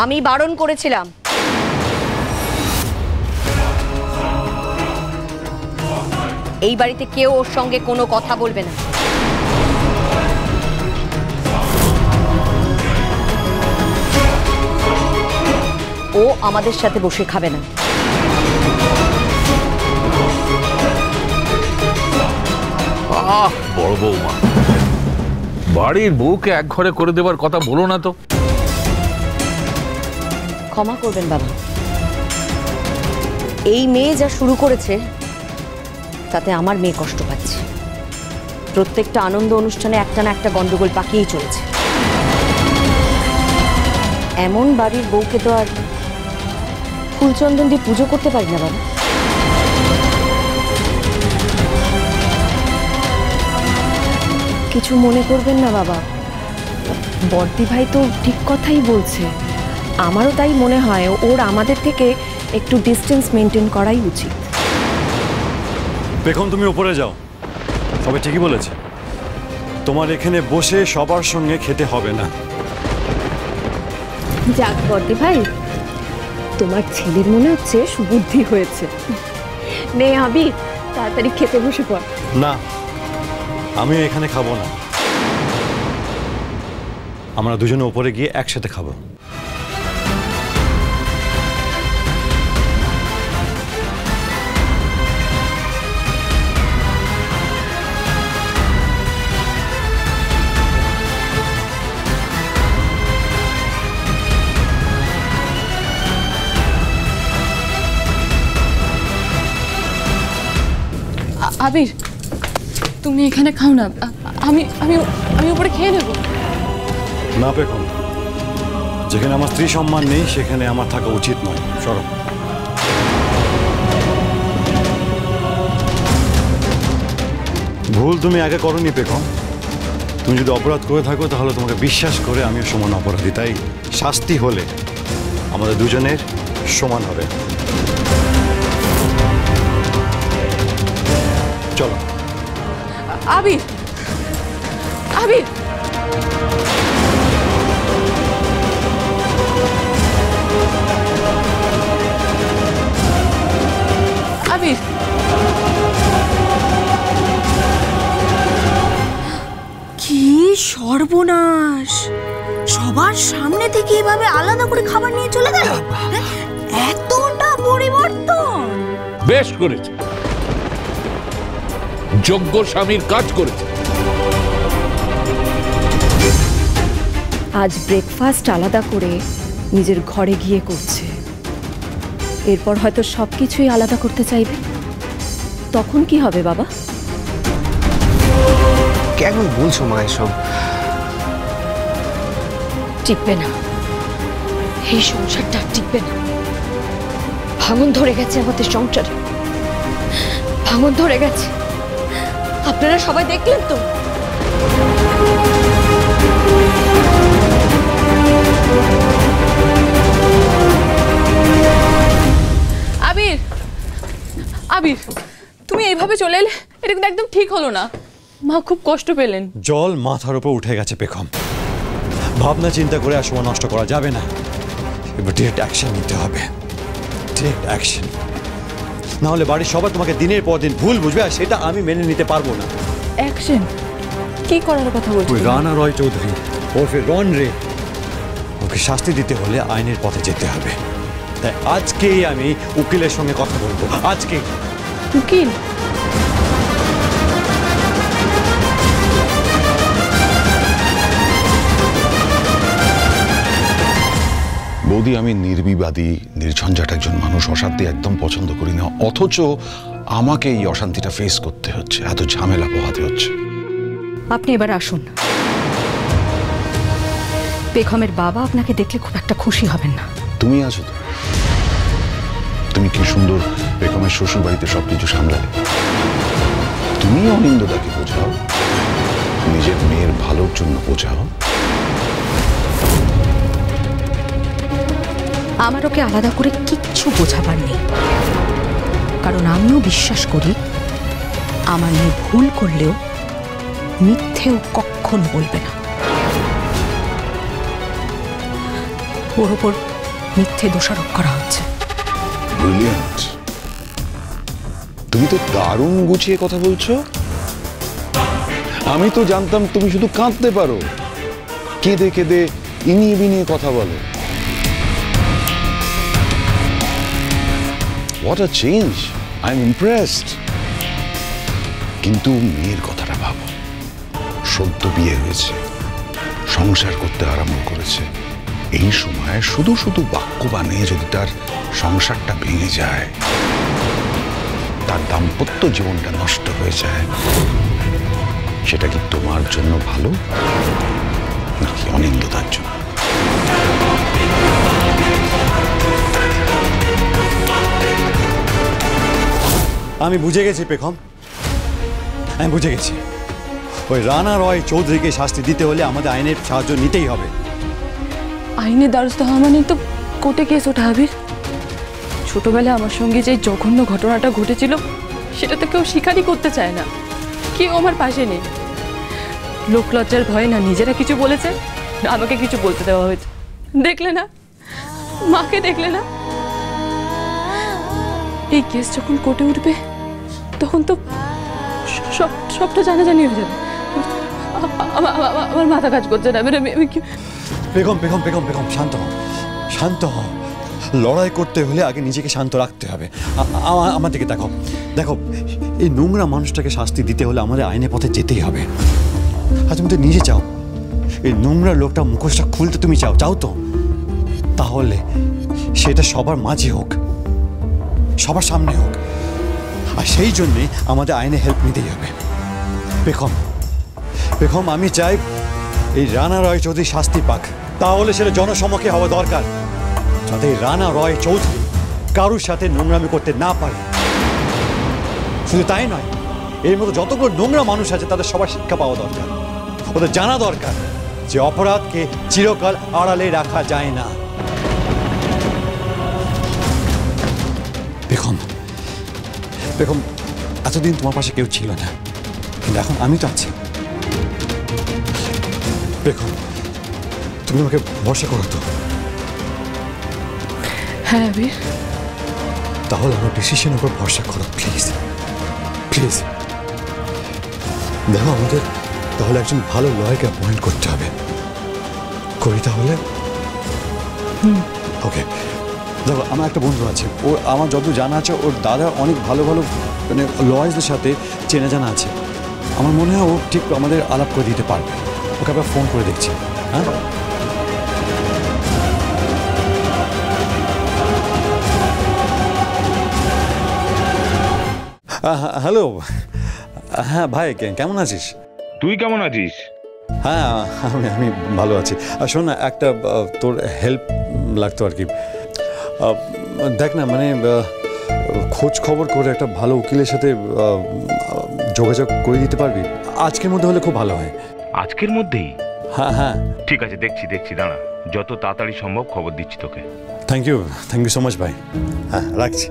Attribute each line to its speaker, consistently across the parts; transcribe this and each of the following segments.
Speaker 1: আমি বারণ করেছিলাম। এই বাড়িতে কেউ ওর সঙ্গে কোনো কথা বলবে না। ও আমাদের সাথে বসে খাবে না।
Speaker 2: বড় বৌমা, বাড়ির বউকে এক ঘরে করে দেবার কথা বলো না তো।
Speaker 1: ক্ষমা করবেন বাবা, এই মেয়ে যা শুরু করেছে তাতে আমার মেয়ে কষ্ট পাচ্ছে। প্রত্যেকটা আনন্দ অনুষ্ঠানে একটা না একটা গন্ডগোল পাকিয়েই চলেছে। এমন বাড়ির বউকে তো আর ফুলচন্দন দিয়ে পুজো করতে পারি না বাবা।
Speaker 3: কিছু মনে করবেন না বাবা, বর্দি ভাই তো ঠিক কথাই বলছে। আমারও তাই মনে হয় ওর আমাদের থেকে একটু ডিস্টেন্স মেনটেন করাই উচিত।
Speaker 4: দেখুন, তুমি উপরে যাও, তবে ঠিকই বলেছে, তোমার এখানে বসে সবার সঙ্গে খেতে হবে না।
Speaker 3: যাক বর্দি ভাই, তোমার ছেলের মনে হচ্ছে সুবুদ্ধি হয়েছে। নে আবির, তাড়াতাড়ি খেতে বসে পড়।
Speaker 4: না, আমি এখানে খাবো না, আমরা দুজনে উপরে গিয়ে একসাথে খাবো।
Speaker 5: আবির, তুমি এখানে খাও না, আমি আমি আমি উপরে খেয়ে নেব।
Speaker 4: না পেখম, যেখানে আমার স্ত্রী সম্মান নেই সেখানে আমার থাকা উচিত নয়। সরো। ভুল তুমি আগে করোনি পেখম। তুমি যদি অপরাধ করে থাকো তাহলে তোমাকে বিশ্বাস করে আমিও সমান অপরাধী, তাই শাস্তি হলে আমাদের দুজনের সমান হবে। চলো।
Speaker 5: আবির, আবির, আবির,
Speaker 6: কি সর্বনাশ! সবার সামনে থেকে এভাবে আলাদা করে খাবার নিয়ে চলে গেল। এতটা পরিবর্তন!
Speaker 2: বেশ করেছে, যোগ্য স্বামীর কাজ করেছে।
Speaker 3: আজ ব্রেকফাস্ট আলাদা করে নিজের ঘরে গিয়ে করছে, এরপর হয়তো সবকিছুই আলাদা করতে চাইবে। তখন কি হবে বাবা?
Speaker 7: কেন বলছো মা এসব?
Speaker 1: টিকবে না, এই সংসারটা টিকবে না। ভাঙন ধরে গেছে আমাদের সংসারে, ভাঙন ধরে গেছে। আপনারা সবাই দেখলেন তো।
Speaker 5: আবির, আবির, তুমি এইভাবে চলে এলে, এটা কিন্তু একদম ঠিক হলো না। মা খুব কষ্ট পেলেন।
Speaker 4: জল মাথার উপর উঠে গেছে পেখম, ভাবনা চিন্তা করে আর সময় নষ্ট করা যাবে না। এবার ডিরেক্ট অ্যাকশন নিতে হবে, ডিরেক্ট অ্যাকশন। না হলে বাড়ির সবাই তোমাকে দিনের পর দিন ভুল বুঝবে, আর সেটা আমি মেনে নিতে পারবো না।
Speaker 5: অ্যাকশন কি করার কথা বলছো?
Speaker 4: ওই রানা রয় চৌধুরী ওরফে রন রে, ওকে শাস্তি দিতে হলে আইনের পথে যেতে হবে। তাই আজকেই আমি উকিলের সঙ্গে কথা বলবো, আজকে।
Speaker 5: উকিল?
Speaker 8: বৌদি, আমি নির্বিবাদী নির্ঝঞ্ঝাট একজন মানুষ, অশান্তি একদম পছন্দ করি না, অথচ আমাকে এই অশান্তিটা ফেস করতে হচ্ছে, এত ঝামেলা পোহাতে হচ্ছে।
Speaker 1: আপনি এবার আসুন। পেখমের বাবা আপনাকে দেখলে খুব একটা খুশি হবেন না।
Speaker 8: তুমি আছো তো, তুমি কি সুন্দর বেগমের শ্বশুর বাড়িতে সবকিছু সামলালে। তুমি অনিন্দদাকে বোঝাও, নিজের মেয়ের ভালোর জন্য বোঝাও।
Speaker 1: আমার ওকে আলাদা করে কিচ্ছু বোঝাবার নেই, কারণ আমিও বিশ্বাস করি আমার মেয়ে ভুল করলেও মিথ্যেও কখনো বলবে না।
Speaker 3: ওর ওপর মিথ্যে দোষারোপ করা হচ্ছে।
Speaker 8: ব্রিলিয়ান্ট, তুমি তো দারুণ গুছিয়ে কথা বলছো। আমি তো জানতাম তুমি শুধু কাঁদতে পারো, কেঁদে কেঁদে ইনিয়ে বিনিয়ে কথা বলো। What a change, I am impressed. কিন্তু মেয়ের কথাটা ভাবো, সদ্য বিয়ে হয়েছে, সংসার করতে আরম্ভ করেছে। এই সময় শুধু শুধু বাক্য বানিয়ে যদি তার সংসারটা ভেঙে যায়, তার দাম্পত্য জীবনটা নষ্ট হয়ে যায়, সেটা কি তোমার জন্য ভালো নাকি অনিন্দতার জন্য?
Speaker 4: আমি বুঝে গেছি পেখম, আমি বুঝে গেছি। ওই রানা রয় চৌধুরীকে শাস্তি দিতে হলে আমাদের আইনের সাহায্য নিতেই হবে।
Speaker 5: আইনের দ্বারস্থ হওয়া মানেই তো কোর্টে কেস ওঠা। আবির, ছোটবেলায় আমার সঙ্গে যে জঘন্য ঘটনাটা ঘটেছিল সেটা তো কেউ স্বীকারই করতে চায় না, কেউ আমার পাশে নেই। লোকলজ্জার ভয়ে না নিজেরা কিছু বলেছে, না আমাকে কিছু বলতে দেওয়া হয়েছে। দেখলে না, মাকে দেখলে না। এই কেস যখন কোর্টে উঠবে তখন তো সবটা জানাজানি হয়ে যাবে। আমার মাথা কাজ করছে না।
Speaker 4: বেগম বেগম বেগম বেগম শান্ত হও, শান্ত হও। লড়াই করতে হলে আগে নিজেকে শান্ত রাখতে হবে। আমার দিকে দেখো, দেখো এই নোংরা মানুষটাকে শাস্তি দিতে হলে আমাদের আইনের পথে যেতেই হবে। আর তুমি তো নিজে চাও এই নোংরা লোকটা মুখোশটা খুলতে, তুমি চাও, চাও তো? তাহলে সেটা সবার মাঝে হোক, সবার সামনে হোক। আর সেই জন্যে আমাদের আইনে হেল্প নিতেই হবে। বেগম বেগম আমি চাই এই রানা রয় চৌধুরী শাস্তি পাক, তাহলে সেটা জনসমক্ষে হওয়া দরকার, যাতে রানা রয় চৌধুরী কারুর সাথে নোংরামি করতে না পারে। শুধু তাই নয়, এর মতো যতগুলো নোংরা মানুষ আছে তাদের সবার শিক্ষা পাওয়া দরকার। ওদের জানা দরকার যে অপরাধকে চিরকাল আড়ালে রাখা যায় না। বেগম বেগম এতদিন তোমার পাশে কেউ ছিল না, কিন্তু এখন আমি তো আছি। বেগম তুমি আমাকে ভরসা করো তো?
Speaker 5: হ্যাঁ আবির,
Speaker 4: তাহলে আমার ডিসিশনের উপর ভরসা করো প্লিজ, প্লিজ। দেখো আমাদের তাহলে একজন ভালো লয়ারকে অ্যাপয়েন্ট করতে হবে। করি তাহলে? ওকে। দেখো আমার একটা বন্ধু আছে, ওর আমার যত জানা আছে ওর দাদা অনেক ভালো ভালো মানে লয়ার্সদের সাথে চেনা জানা আছে। আমার মনে হয় ও ঠিক আমাদের আলাপ করে দিতে পারবে। ওকে আবার ফোন করে দেখছি। হ্যাঁ হ্যালো। হ্যাঁ ভাই, কেমন আছিস?
Speaker 8: তুই কেমন আছিস?
Speaker 4: হ্যাঁ আমি ভালো আছি। আর শোন না, একটা তোর হেল্প লাগতো আর কি। দেখ না, মানে খোঁজ খবর করে একটা ভালো উকিলের সাথে যোগাযোগ করে দিতে পারবি? আজকের মধ্যে হলে খুব ভালো হয়।
Speaker 9: আজকের মধ্যেই?
Speaker 4: হ্যাঁ হ্যাঁ
Speaker 9: ঠিক আছে, দেখছি দাঁড়া, যত তাড়াতাড়ি সম্ভব খবর দিচ্ছি তোকে।
Speaker 4: থ্যাংক ইউ সো মাচ ভাই। হ্যাঁ রাখছি।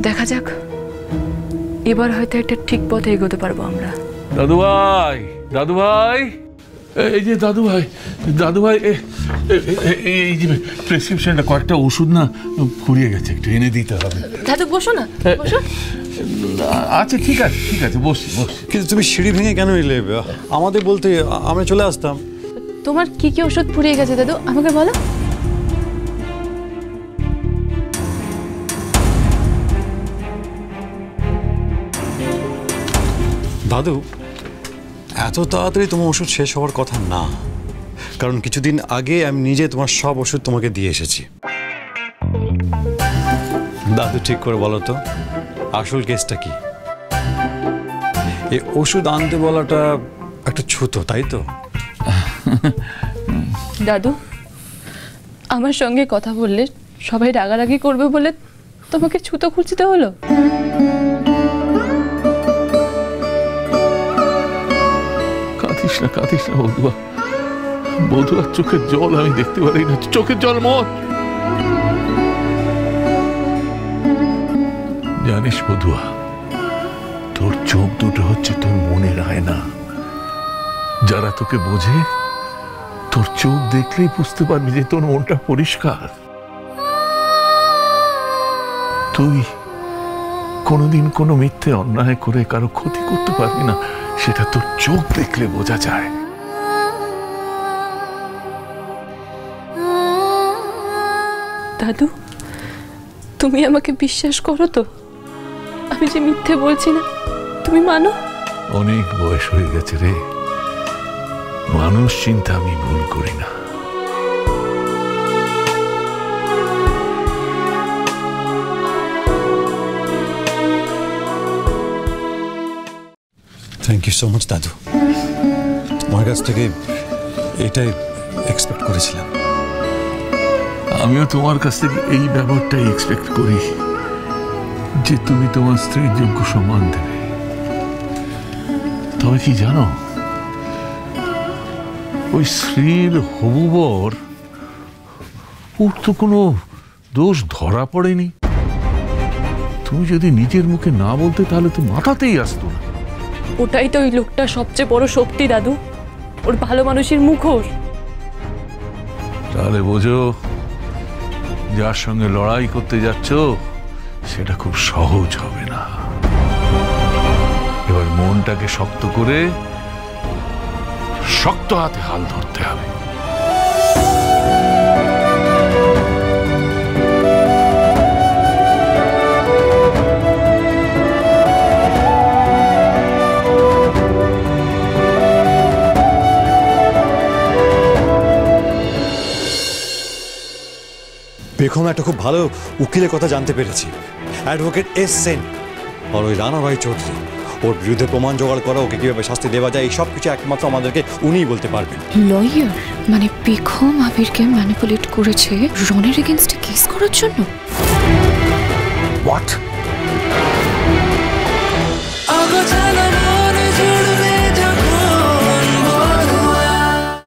Speaker 5: দেখা যাক, এবার হয়তো একটা ঠিক পথে এগোতে পারবো আমরা।
Speaker 2: দাদু ভাই, দাদু ভাই, এই যে দাদু ভাই, দাদু ভাই, এই যে প্রেসক্রিপশনটা, কয়েকটা ওষুধ না ফুরিয়ে গেছে, একটু এনে দিতে হবে।
Speaker 5: দাদু বসো না, বসো।
Speaker 2: আচ্ছা ঠিক আছে ঠিক আছে, বসছি।
Speaker 4: কিন্তু তুমি সিঁড়ি ভেঙে কেন এলে? আমাদের বলতে আমরা চলে আসতাম।
Speaker 5: তোমার কি কি ওষুধ ফুরিয়ে গেছে দাদু, আমাকে বলো।
Speaker 4: দাদু, এত তাড়াতাড়ি তোমার ওষুধ শেষ হওয়ার কথা না, কারণ কিছুদিন আগে আমি নিজে তোমার সব ওষুধ তোমাকে দিয়ে এসেছি। দাদু ঠিক করে বলো তো, আসল কেসটা কি? এই ওষুধ আনতে বলাটা একটা ছুতো, তাই তো?
Speaker 5: দাদু, আমার সঙ্গে কথা বললে সবাই রাগারাগি করবে বলে তোমাকে ছুতো খুঁজতে হলো?
Speaker 2: কাঁদিস না বধুয়া, বধুয়ার চোখের জল আমি দেখতে পারি না, চোখের জল মত। জানিস বধুয়া, তোর চোখ দুটো হচ্ছে তোর মনের আয়না। যারা তোকে বোঝে তোর চোখ দেখলেই বুঝতে পারবি যে তোর মনটা পরিষ্কার। তুই কোনোদিন কোনো মিথ্যে অন্যায় করে কারো ক্ষতি করতে পারবি না, সেটা তোর চোখ দেখলে বোঝা যায়।
Speaker 5: দাদু, তুমি আমাকে বিশ্বাস করো তো? আমি যে মিথ্যে বলছি না, তুমি মানো?
Speaker 2: অনেক বয়স হয়ে গেছে রে, মানুষ চিন্তা আমি ভুল করি না।
Speaker 4: থ্যাংক ইউ সো মাচ দাদু, তোমার কাছ থেকে এটাই এক্সপেক্ট করেছিলাম।
Speaker 2: আমিও তোমার কাছ থেকে এই ব্যাপারটাই এক্সপেক্ট করি যে তুমি তোমার স্ত্রীর যোগ্য সম্মান দেবে। তবে কি জানো, ওই স্ত্রীর হবু বর, ওর তো কোনো দোষ ধরা পড়েনি। তুমি যদি নিজের মুখে না বলতে তাহলে তো মাথাতেই আসতো না।
Speaker 5: ওটাই তো ওই লোকটার সবচেয়ে বড় শক্তি দাদু, ওর ভালো মানুষের মুখোশ।
Speaker 2: তাহলে বোঝো, যার সঙ্গে লড়াই করতে যাচ্ছ সেটা খুব সহজ হবে না। এবার মনটাকে শক্ত করে শক্ত হাতে হাল ধরতে হবে।
Speaker 4: বেগম একটা খুব ভালো উকিলের কথা জানতে পেরেছি, অ্যাডভোকেট এস সেন। আর ওই রানা রায় চৌধুরী, ওর বিরুদ্ধে প্রমাণ জোগাড় করা, ওকে কিভাবে শাস্তি দেওয়া যায়, এই সব কিছু একমাত্র আমাদেরকে উনিই বলতে পারবেন।
Speaker 10: লয়ার মানে বেগম আবিরকে ম্যানিপুলেট করেছে রনের এগেইনস্টে কেস করার জন্য?
Speaker 2: হোয়াট?